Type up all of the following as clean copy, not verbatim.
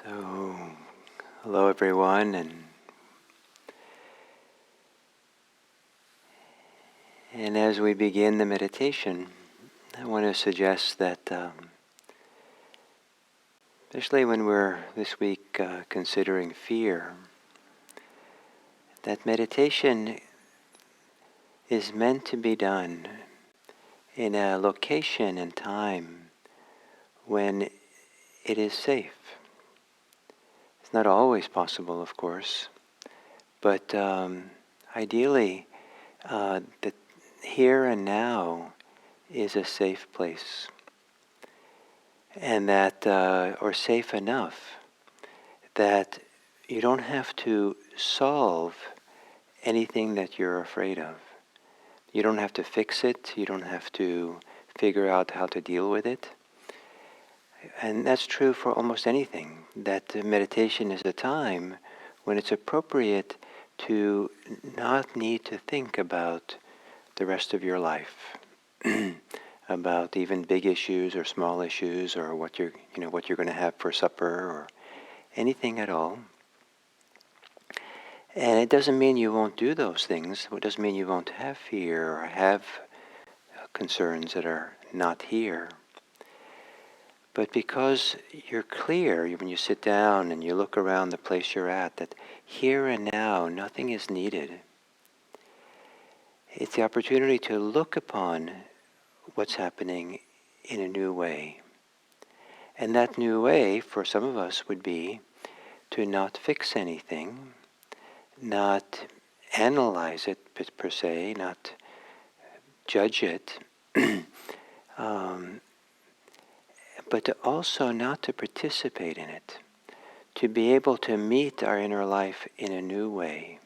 So, hello everyone, and as we begin the meditation, I want to suggest that, especially when we're this week considering fear, that meditation is meant to be done in a location and time when it is safe. It's not always possible, of course, but ideally, the here and now is a safe place, and that, or safe enough that you don't have to solve anything that you're afraid of. You don't have to fix it. You don't have to figure out how to deal with it. And that's true for almost anything, that meditation is a time when it's appropriate to not need to think about the rest of your life, about even big issues or small issues, or what you're going to have for supper, or anything at all. And it doesn't mean you won't do those things. It doesn't mean you won't have fear or have concerns that are not here. But because you're clear when you sit down and you look around the place you're at, that here and now nothing is needed. It's the opportunity to look upon what's happening in a new way. And that new way, for some of us, would be to not fix anything, not analyze it per se, not judge it, but to also not to participate in it, to be able to meet our inner life in a new way.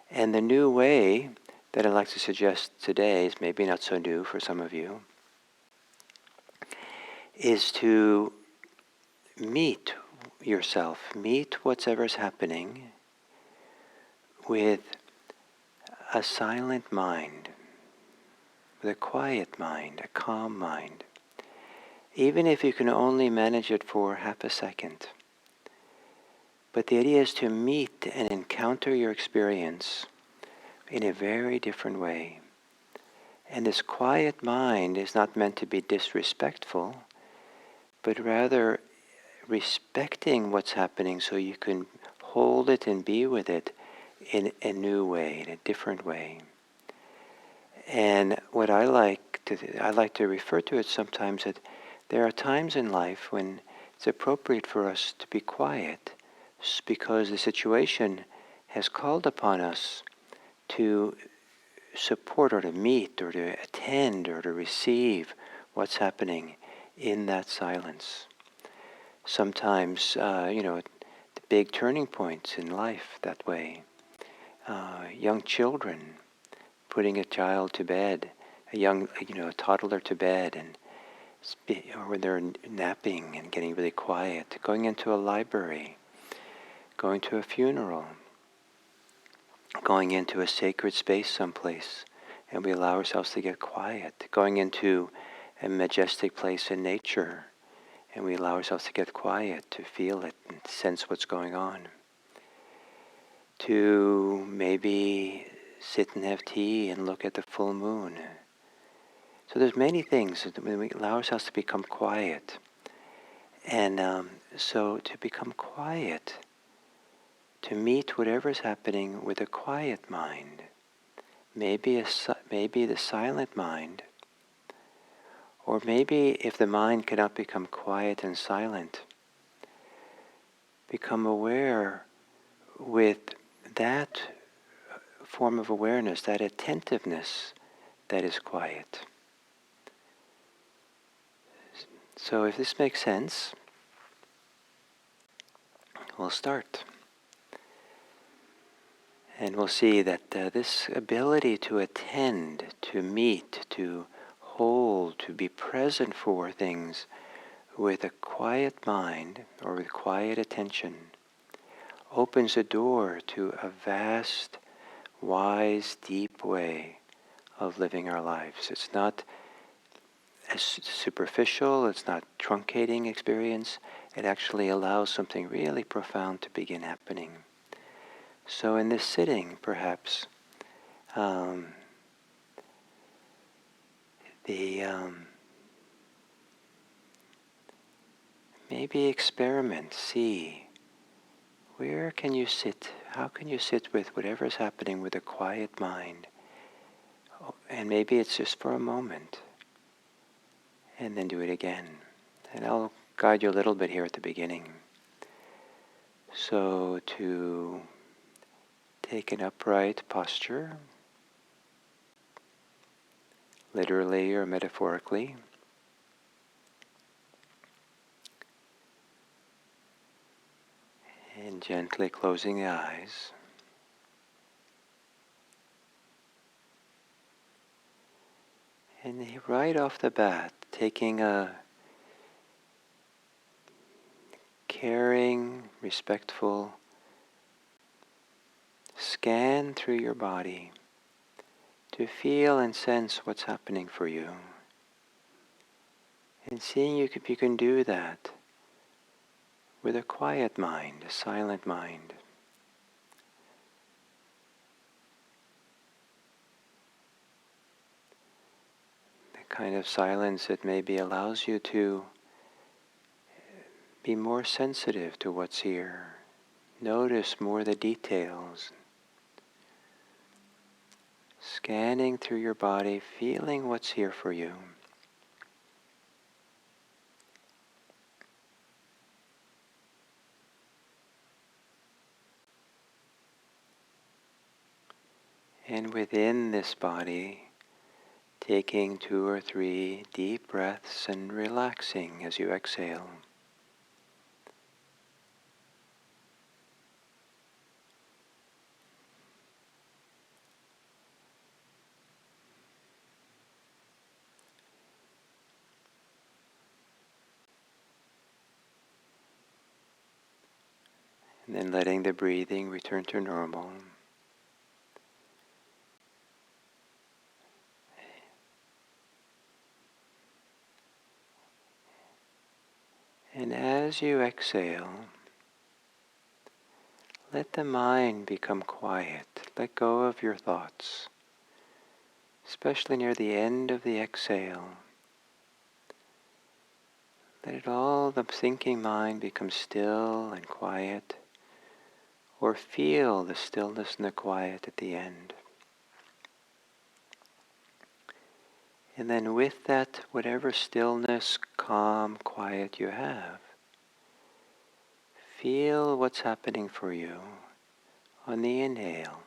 And the new way that I'd like to suggest today is maybe not so new for some of you, is to meet yourself, meet whatever's happening with a silent mind, with a quiet mind, a calm mind. Even if you can only manage it for half a second. But the idea is to meet and encounter your experience in a very different way. And this quiet mind is not meant to be disrespectful, but rather respecting what's happening so you can hold it and be with it in a new way, in a different way. And what I like to refer to it sometimes that there are times in life when it's appropriate for us to be quiet because the situation has called upon us to support or to meet or to attend or to receive what's happening in that silence. Sometimes, the big turning points in life that way. Young children, putting a child to bed, a toddler to bed, and or when they're napping and getting really quiet, going into a library, going to a funeral, going into a sacred space someplace, and we allow ourselves to get quiet, going into a majestic place in nature, and we allow ourselves to get quiet, to feel it and sense what's going on, to maybe sit and have tea and look at the full moon. So there's many things when we allow ourselves to become quiet. And so to become quiet, to meet whatever's happening with a quiet mind, maybe the silent mind, or maybe if the mind cannot become quiet and silent, become aware with that form of awareness, that attentiveness that is quiet. So if this makes sense, we'll start. And we'll see that this ability to attend, to meet, to hold, to be present for things with a quiet mind or with quiet attention opens a door to a vast, wise, deep way of living our lives. It's not as superficial, it's not truncating experience. It actually allows something really profound to begin happening. So in this sitting, perhaps, um, the maybe experiment, see, where can you sit? How can you sit with whatever is happening with a quiet mind? And maybe it's just for a moment. And then do it again. And I'll guide you a little bit here at the beginning. So to take an upright posture, literally or metaphorically, and gently closing the eyes. And right off the bat, taking a caring, respectful scan through your body to feel and sense what's happening for you. And seeing if you can do that with a quiet mind, a silent mind. The kind of silence that maybe allows you to be more sensitive to what's here. Notice more the details. Scanning through your body, feeling what's here for you. And within this body, taking 2 or 3 deep breaths and relaxing as you exhale. And then letting the breathing return to normal. And as you exhale, let the mind become quiet. Let go of your thoughts, especially near the end of the exhale. Let it all, the thinking mind, become still and quiet, or feel the stillness and the quiet at the end. And then with that, whatever stillness, calm, quiet you have, feel what's happening for you on the inhale.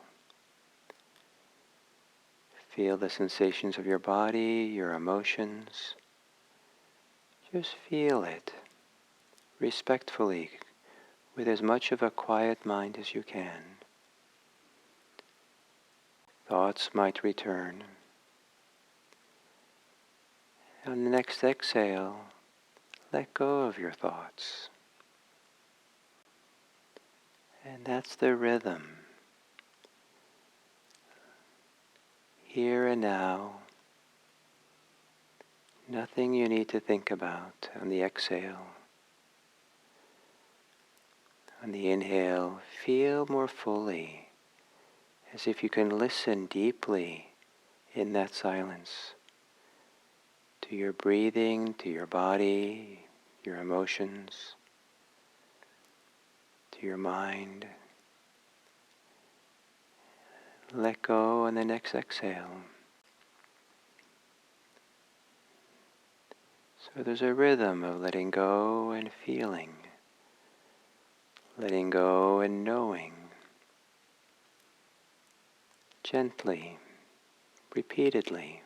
Feel the sensations of your body, your emotions. Just feel it respectfully, with as much of a quiet mind as you can. Thoughts might return. On the next exhale, let go of your thoughts. And that's the rhythm. Here and now, nothing you need to think about on the exhale. On the inhale, feel more fully, as if you can listen deeply in that silence to your breathing, to your body, your emotions, to your mind. Let go on the next exhale. So there's a rhythm of letting go and feeling, letting go and knowing, gently, repeatedly.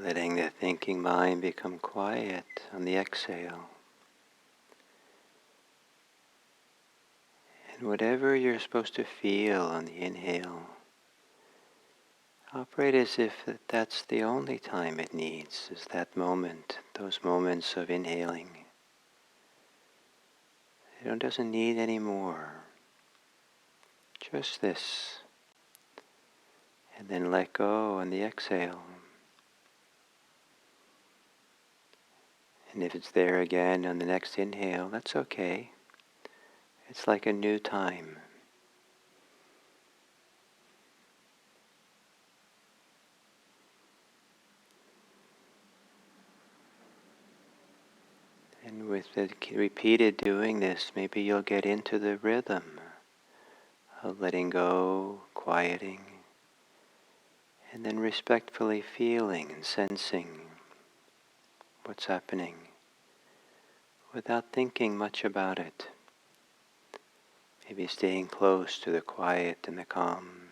letting the thinking mind become quiet on the exhale. And whatever you're supposed to feel on the inhale, operate as if that's the only time it needs, is that moment, those moments of inhaling. It doesn't need any more. Just this. And then let go on the exhale. And if it's there again on the next inhale, that's okay. It's like a new time. And with the repeated doing this, maybe you'll get into the rhythm of letting go, quieting, and then respectfully feeling and sensing what's happening without thinking much about it. Maybe staying close to the quiet and the calm.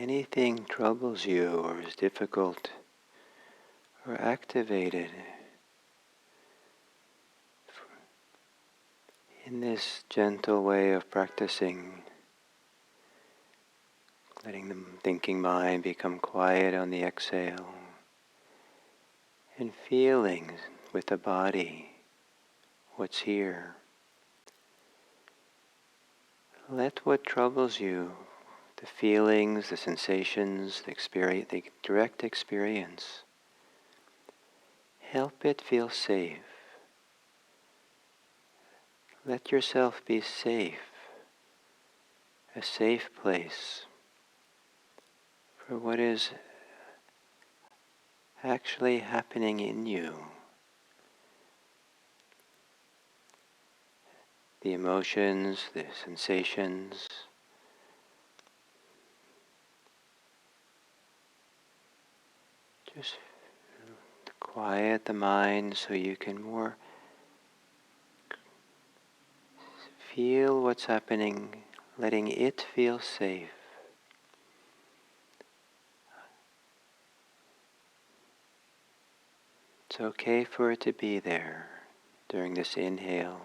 anything troubles you or is difficult or activated in this gentle way of practicing, letting the thinking mind become quiet on the exhale, and feeling with the body what's here. Let what troubles you, the feelings, the sensations, the experience, the direct experience, help it feel safe. Let yourself be safe, a safe place for what is actually happening in you. The emotions, the sensations. Just quiet the mind so you can more feel what's happening, letting it feel safe. It's okay for it to be there during this inhale.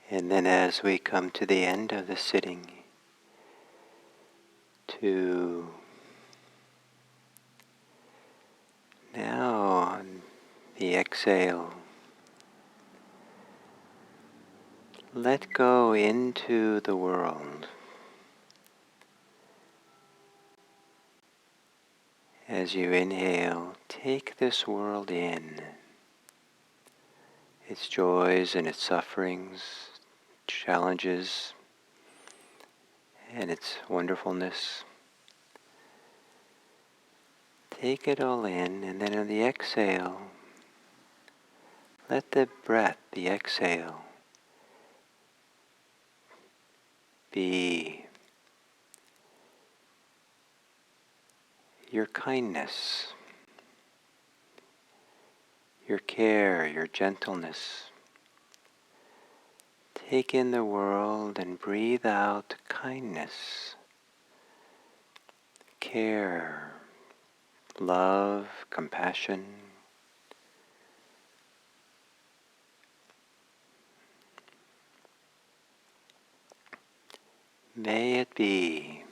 And then as we come to the end of the sitting, to now on the exhale, let go into the world. As you inhale, take this world in, its joys and its sufferings, challenges, and its wonderfulness. Take it all in, and then on the exhale, let the breath, the exhale, be your kindness, your care, your gentleness. Take in the world and breathe out kindness, care, love, compassion. May it be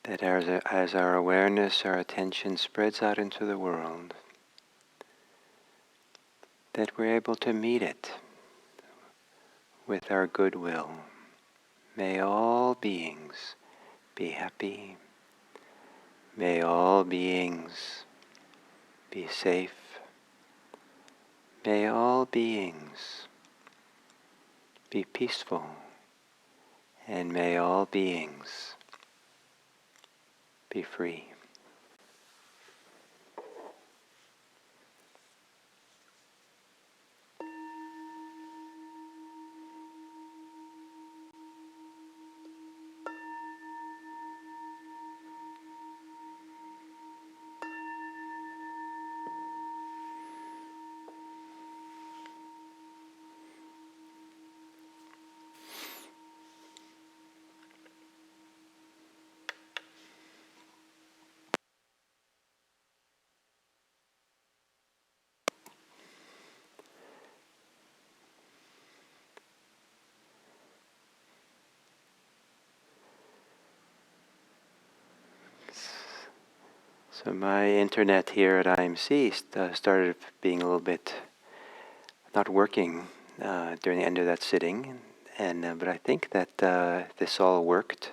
that as our awareness, our attention spreads out into the world, that we're able to meet it with our goodwill. May all beings be happy. May all beings be safe. May all beings be peaceful. And may all beings be free. So my internet here at IMC started being a little bit not working during the end of that sitting, and but I think that this all worked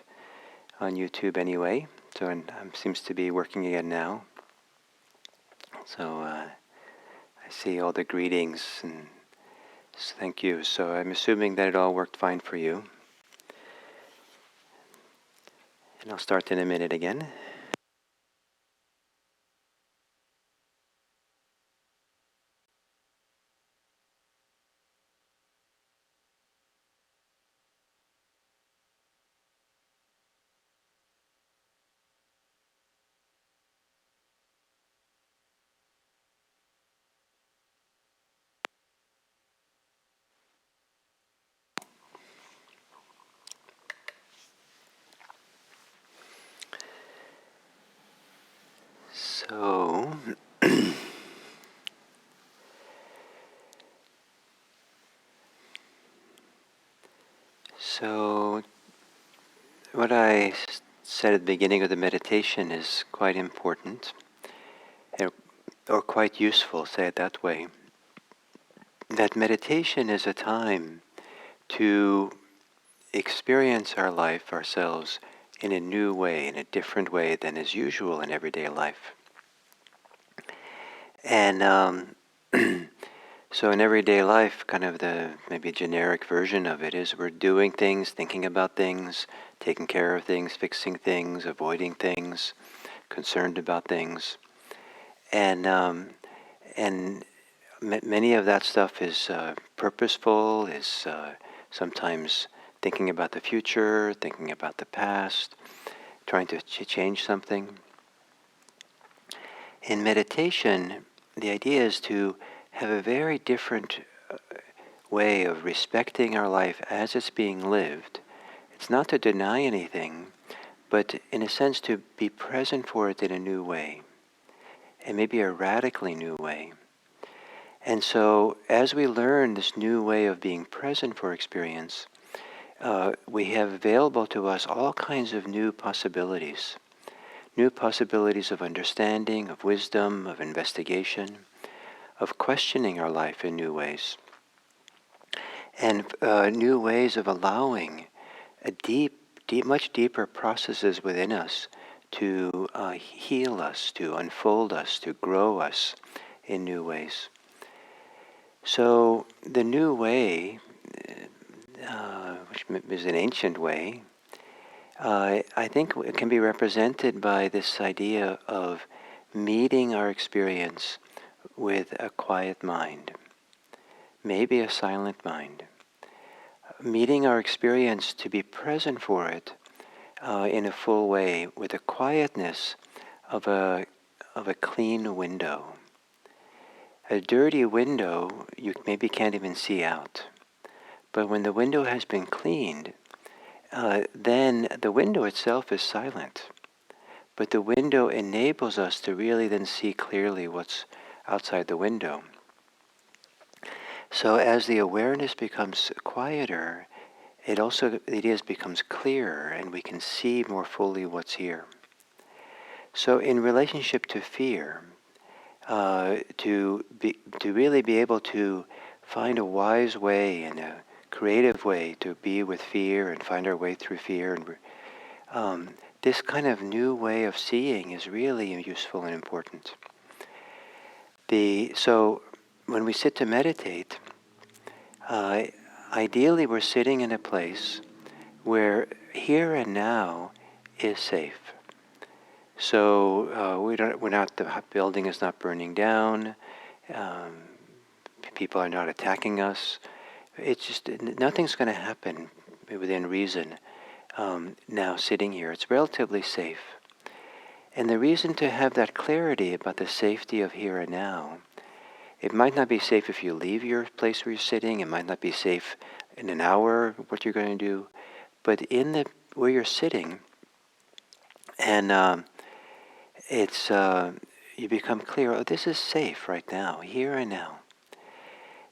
on YouTube anyway. So it seems to be working again now. So I see all the greetings and thank you. So I'm assuming that it all worked fine for you. And I'll start in a minute again. So, so what I said at the beginning of the meditation is quite important, or quite useful, say it that way. That meditation is a time to experience our life, ourselves, in a new way, in a different way than is usual in everyday life. And so in everyday life, kind of the maybe generic version of it is we're doing things, thinking about things, taking care of things, fixing things, avoiding things, concerned about things. And many of that stuff is purposeful, is sometimes thinking about the future, thinking about the past, trying to change something. In meditation, the idea is to have a very different way of respecting our life as it's being lived. It's not to deny anything, but in a sense to be present for it in a new way, and maybe a radically new way. And so as we learn this new way of being present for experience, we have available to us all kinds of new possibilities of understanding, of wisdom, of investigation, of questioning our life in new ways, and new ways of allowing a much deeper processes within us to heal us, to unfold us, to grow us in new ways. So the new way, which is an ancient way, I think it can be represented by this idea of meeting our experience with a quiet mind, maybe a silent mind. Meeting our experience to be present for it in a full way with the quietness of a clean window. A dirty window you maybe can't even see out. But when the window has been cleaned, then the window itself is silent. But the window enables us to really then see clearly what's outside the window. So as the awareness becomes quieter, the ideas becomes clearer and we can see more fully what's here. So in relationship to fear, to really be able to find a wise way and a creative way to be with fear and find our way through fear, and this kind of new way of seeing is really useful and important. So when we sit to meditate, ideally we're sitting in a place where here and now is safe. So the building is not burning down, people are not attacking us. It's just, nothing's going to happen within reason. Now sitting here, it's relatively safe. And the reason to have that clarity about the safety of here and now, it might not be safe if you leave your place where you're sitting, it might not be safe in an hour what you're going to do, but where you're sitting, and you become clear, oh, this is safe right now, here and now.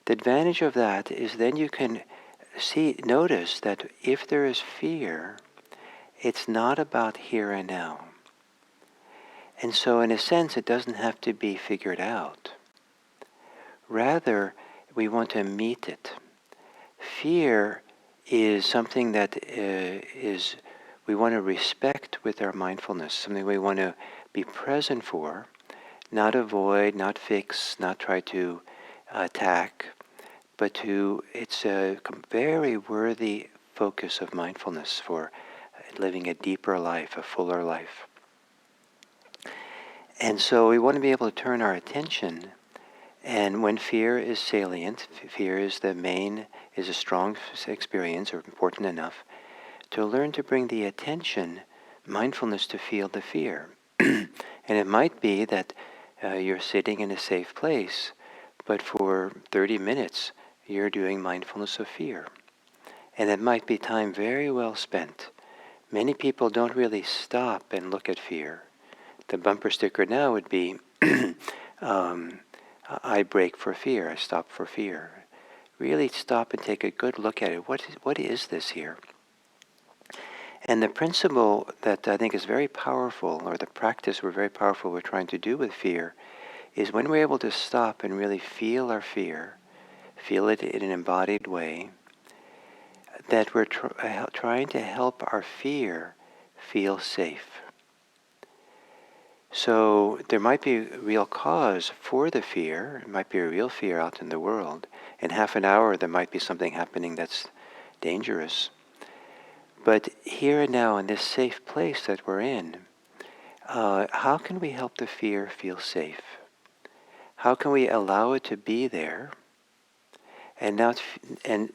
The advantage of that is then you can notice that if there is fear, it's not about here and now. And so in a sense, it doesn't have to be figured out. Rather, we want to meet it. Fear is something that we want to respect with our mindfulness, something we want to be present for, not avoid, not fix, not try to attack, but it's a very worthy focus of mindfulness for living a deeper life, a fuller life. And so we want to be able to turn our attention, and when fear is salient, fear is is a strong experience or important enough, to learn to bring the attention, mindfulness, to feel the fear. And it might be that you're sitting in a safe place, but for 30 minutes you're doing mindfulness of fear. And it might be time very well spent. Many people don't really stop and look at fear. The bumper sticker now would be, I break for fear, I stop for fear. Really stop and take a good look at it. What is this here? And the principle that I think is very powerful, or the practice we're trying to do with fear, is when we're able to stop and really feel our fear, feel it in an embodied way, that we're trying to help our fear feel safe. So there might be a real cause for the fear. It might be a real fear out in the world. In half an hour there might be something happening that's dangerous. But here and now in this safe place that we're in, how can we help the fear feel safe? How can we allow it to be there, and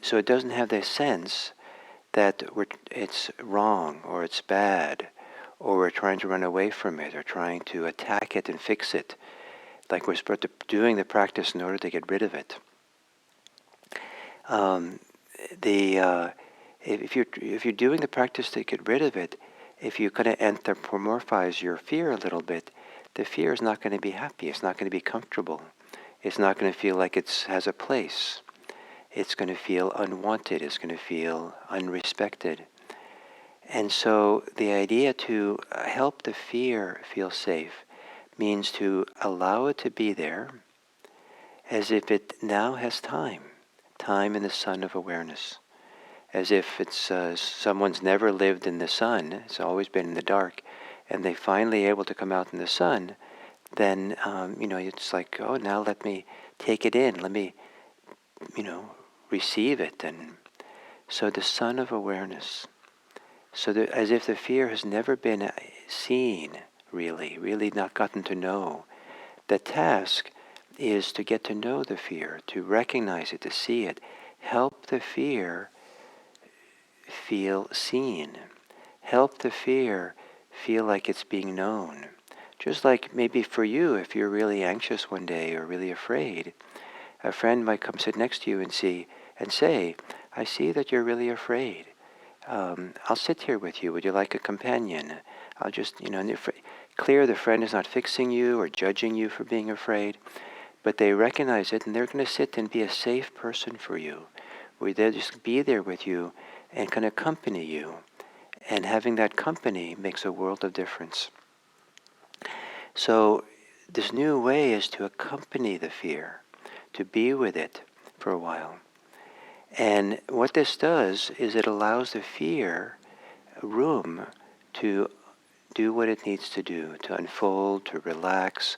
so it doesn't have the sense that it's wrong or it's bad, or we're trying to run away from it, or trying to attack it and fix it, like we're supposed to doing the practice in order to get rid of it. If you're doing the practice to get rid of it, if you kind of anthropomorphize your fear a little bit, the fear is not going to be happy. It's not going to be comfortable. It's not going to feel like it has a place. It's going to feel unwanted. It's going to feel unrespected. And so the idea to help the fear feel safe means to allow it to be there as if it now has time in the sun of awareness. As if it's someone's never lived in the sun, it's always been in the dark, and they finally able to come out in the sun, then, it's like, oh, now let me take it in, let me, receive it. And so the sun of awareness, so that as if the fear has never been seen, really not gotten to know. The task is to get to know the fear, to recognize it, to see it, help the fear feel seen, help the fear feel like it's being known. Just like maybe for you, if you're really anxious one day or really afraid, a friend might come sit next to you and say, I see that you're really afraid. I'll sit here with you. Would you like a companion? I'll just, clear the friend is not fixing you or judging you for being afraid, but they recognize it and they're going to sit and be a safe person for you, where they'll just be there with you and can accompany you. And having that company makes a world of difference. So this new way is to accompany the fear, to be with it for a while. And what this does is it allows the fear room to do what it needs to do, to unfold, to relax.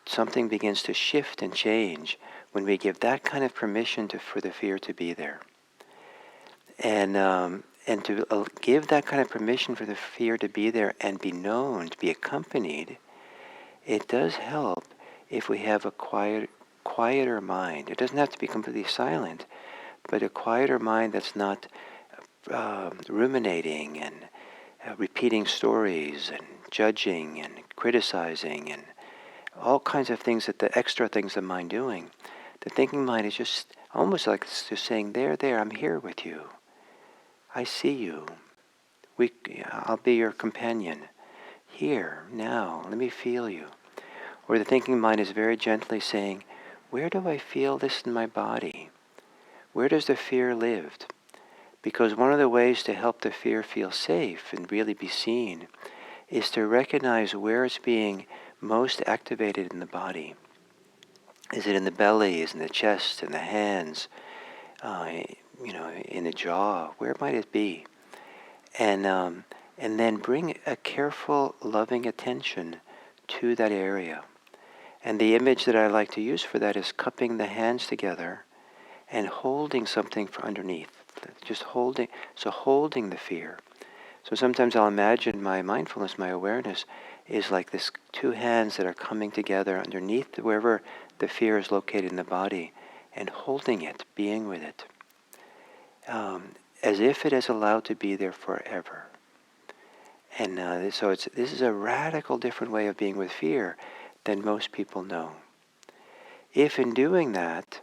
Something begins to shift and change when we give that kind of permission for the fear to be there. And to give that kind of permission for the fear to be there and be known, to be accompanied, it does help if we have a quieter mind. It doesn't have to be completely silent, but a quieter mind that's not ruminating and repeating stories and judging and criticizing and all kinds of things, the extra things the mind doing. The thinking mind is just almost like it's just saying, there, I'm here with you. I see you. I'll be your companion. Here, now, let me feel you. Or the thinking mind is very gently saying, where do I feel this in my body? Where does the fear live? Because one of the ways to help the fear feel safe and really be seen is to recognize where it's being most activated in the body. Is it in the belly? Is it in the chest? In the hands? In the jaw? Where might it be? And then bring a careful, loving attention to that area. And the image that I like to use for that is cupping the hands together and holding something from underneath. Just holding the fear. So sometimes I'll imagine my mindfulness, my awareness, is like this two hands that are coming together underneath wherever the fear is located in the body, and holding it, being with it, as if it is allowed to be there forever. And so this is a radical different way of being with fear than most people know. If in doing that,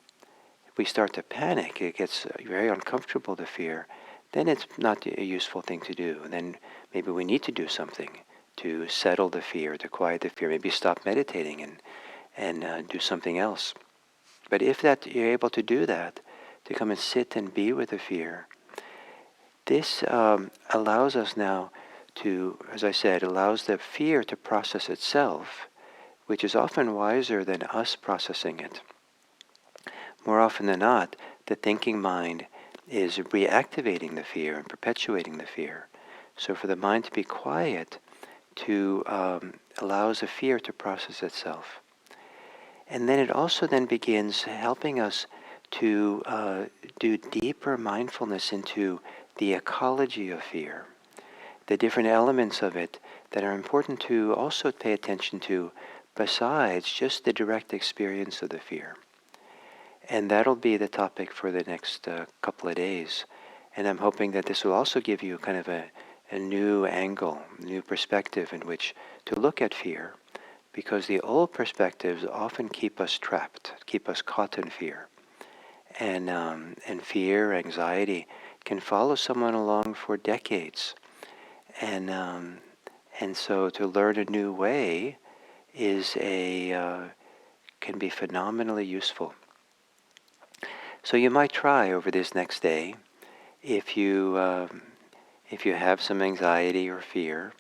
we start to panic, it gets very uncomfortable, the fear, then it's not a useful thing to do. And then maybe we need to do something to settle the fear, to quiet the fear, maybe stop meditating and do something else. But if that you're able to do that, to come and sit and be with the fear, this allows us now to, as I said, allows the fear to process itself, which is often wiser than us processing it. More often than not, the thinking mind is reactivating the fear and perpetuating the fear. So for the mind to be quiet, allows the fear to process itself. And then it also then begins helping us to do deeper mindfulness into the ecology of fear, the different elements of it that are important to also pay attention to besides just the direct experience of the fear. And that'll be the topic for the next couple of days. And I'm hoping that this will also give you kind of a new angle, new perspective in which to look at fear. Because the old perspectives often keep us trapped, keep us caught in fear. And fear, anxiety can follow someone along for decades. And so to learn a new way is a can be phenomenally useful. So you might try over this next day, if you have some anxiety or fear,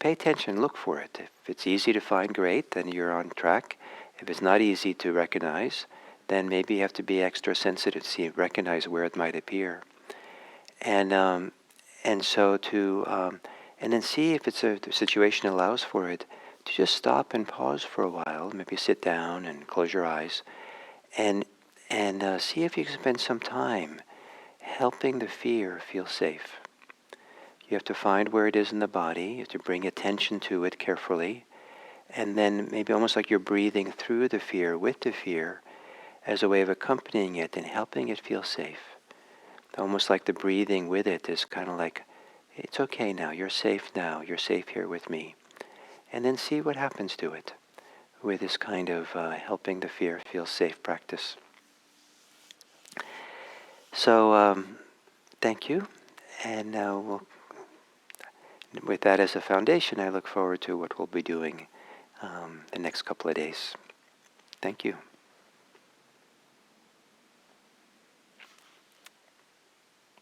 pay attention, look for it. If it's easy to find, great, then you're on track. If it's not easy to recognize, then maybe you have to be extra sensitive to recognize where it might appear. And so and then see if the situation allows for it, to just stop and pause for a while, maybe sit down and close your eyes, and see if you can spend some time helping the fear feel safe. You have to find where it is in the body. You have to bring attention to it carefully. And then maybe almost like you're breathing through the fear, with the fear, as a way of accompanying it and helping it feel safe. Almost like the breathing with it is kind of like, it's okay now, you're safe here with me. And then see what happens to it with this kind of helping the fear feel safe practice. So thank you. And with that as a foundation, I look forward to what we'll be doing the next couple of days. Thank you.